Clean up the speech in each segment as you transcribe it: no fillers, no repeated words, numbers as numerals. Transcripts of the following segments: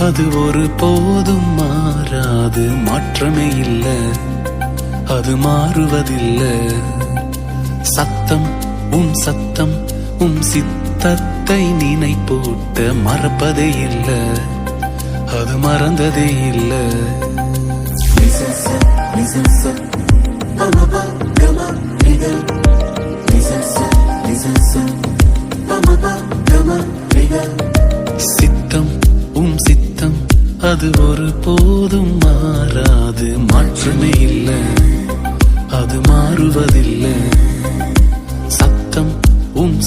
அது ஒரு போதும் மாறாது, மாற்றமே இல்ல, அது மாறுவதில்லை. சத்தம் சத்தம் சித்தத்தை நினைப்பூட்ட மறப்பதே இல்ல, அது மறந்ததே இல்ல. சித்தம் சித்தம் அது ஒரு போதும் மாறாது, மாற்றமே இல்ல, அது மாறுவதில்லை. சத்தம்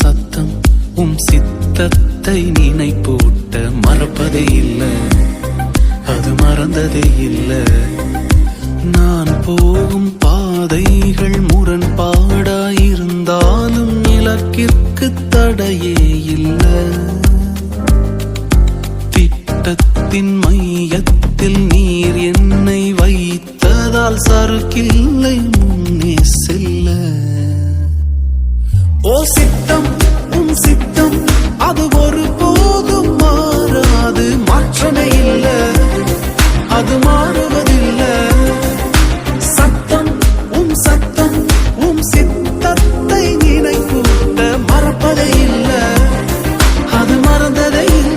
சத்தம் சித்தத்தை நினைப்பூட்ட மறப்பதே இல்ல, அது மறந்ததே இல்ல. நான் போகும் பாதைகள் முரண்பாடாயிருந்தாலும் இலக்கிற்கு தடையே இல்ல. திட்டத்தின் மையத்தில் நீர் என்னை வைத்ததால் சறுக்கில்லை முன்னே செல்ல. ஓ சித்தம் சித்தம் அது ஒரு போதும் மாறாது, மாற்றமே இல்ல, அது மாறுவதில்லை. சத்தம் சத்தம் சித்தத்தை நினைப்பூட்ட மறப்பதே இல்ல, அது மறந்ததே இல்ல.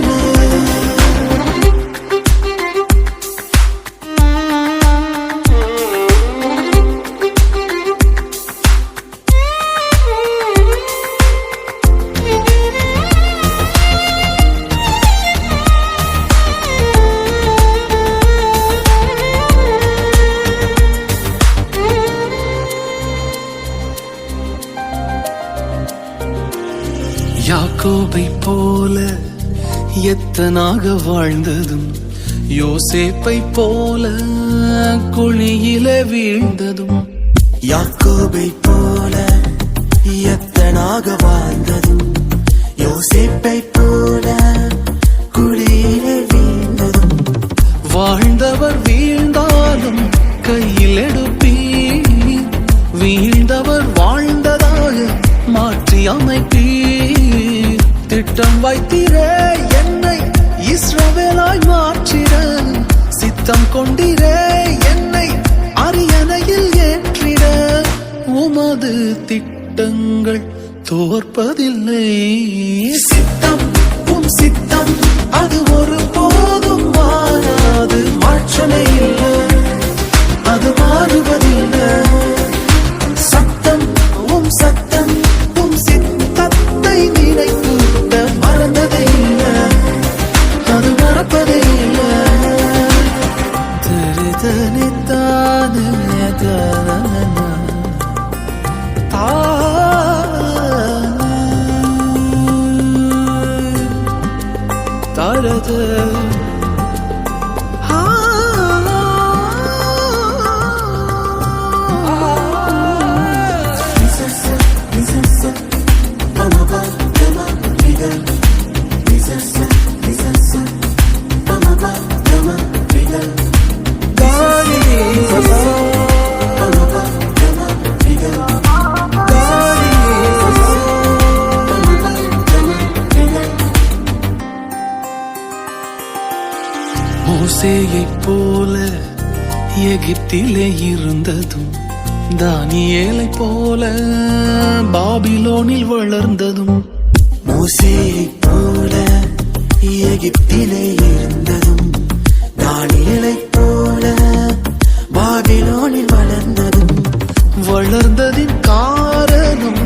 யாக்கோபை போல எத்தனாக வாழ்ந்ததும், யோசேப்பை போல குழியில வீழ்ந்ததும். யாக்கோபை போல எத்தனாக வாழ்ந்ததும், யோசேப்பை போல குழியில வீழ்ந்ததும். வாழ்ந்தவர் வீழ்ந்தாலும் கையில் எடுப்பீ, வீழ்ந்தவர் வாழ்ந்ததாக மாற்றி அமைப்பீ. திட்டம் வைத்திரே என்னை இஸ்ரவேலாய் மாற்றிட, சித்தம் கொண்டிரே என்னை அரியணையில் ஏற்றிட. உமது திட்டங்கள் தோற்பதில்லை. சித்தம் சித்தம் அது ஒரு போதும் மாறாது, மாற்றமே இல்ல, அது மாறுவதில்லை. சத்தம் சத்தம் சித்தத்தை நினைப்பூட்ட மறந்ததே இல்ல, அது மறப்பதே இல்ல. தருதனித்தானே தாரத மோசேயைப் போல எகிப்திலே இருந்ததும், தானியேலைப் போல பாபிலோனில் வளர்ந்ததும். மோசேயைப் போல எகிப்திலே இருந்ததும், தானியேலைப் போல பாபிலோனில் வளர்ந்ததும். வளர்ந்ததின் காரணம்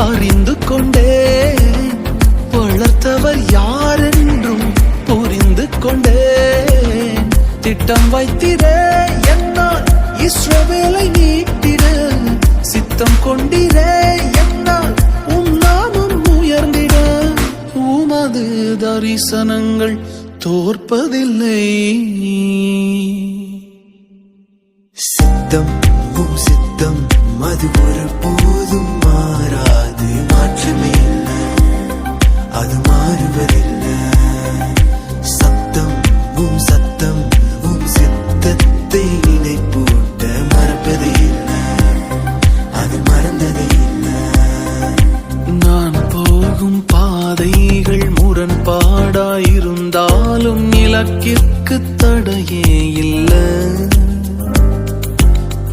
அறிந்து கொண்டேன், வளர்த்தவர் யாரென்றும் புரிந்து கொண்டேன். திட்டம் வைத்திரே என்னால் இஸ்ரவேலை மீட்டிட, சித்தம் கொண்டிரே என்னால் நாமம் உயர்ந்திட. உமது தரிசனங்கள் தோற்பதில்லை. சித்தம் சித்தம் அது ஒரு போதும் மாறாது, மாற்றமே இல்ல, அது மாறுவதில்லை. சத்தம் சத்தம் சித்தத்தை நினைப்பூட்ட மறப்பதே இல்ல, அது மறந்ததே இல்ல. நான் போகும் பாதைகள் முரண்பாடாயிருந்தாலும் இலக்கிற்கு தடையே இல்ல.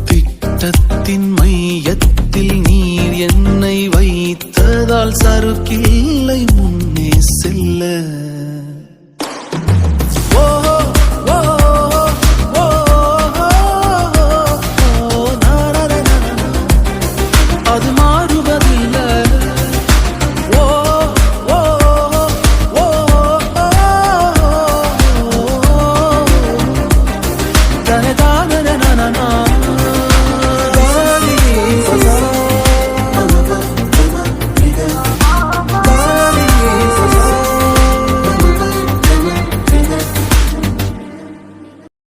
திட்டத்தின் மையத்தில் நீர் என்னை வைத்ததால் சறுக்கில்லை முன்னே செல்ல.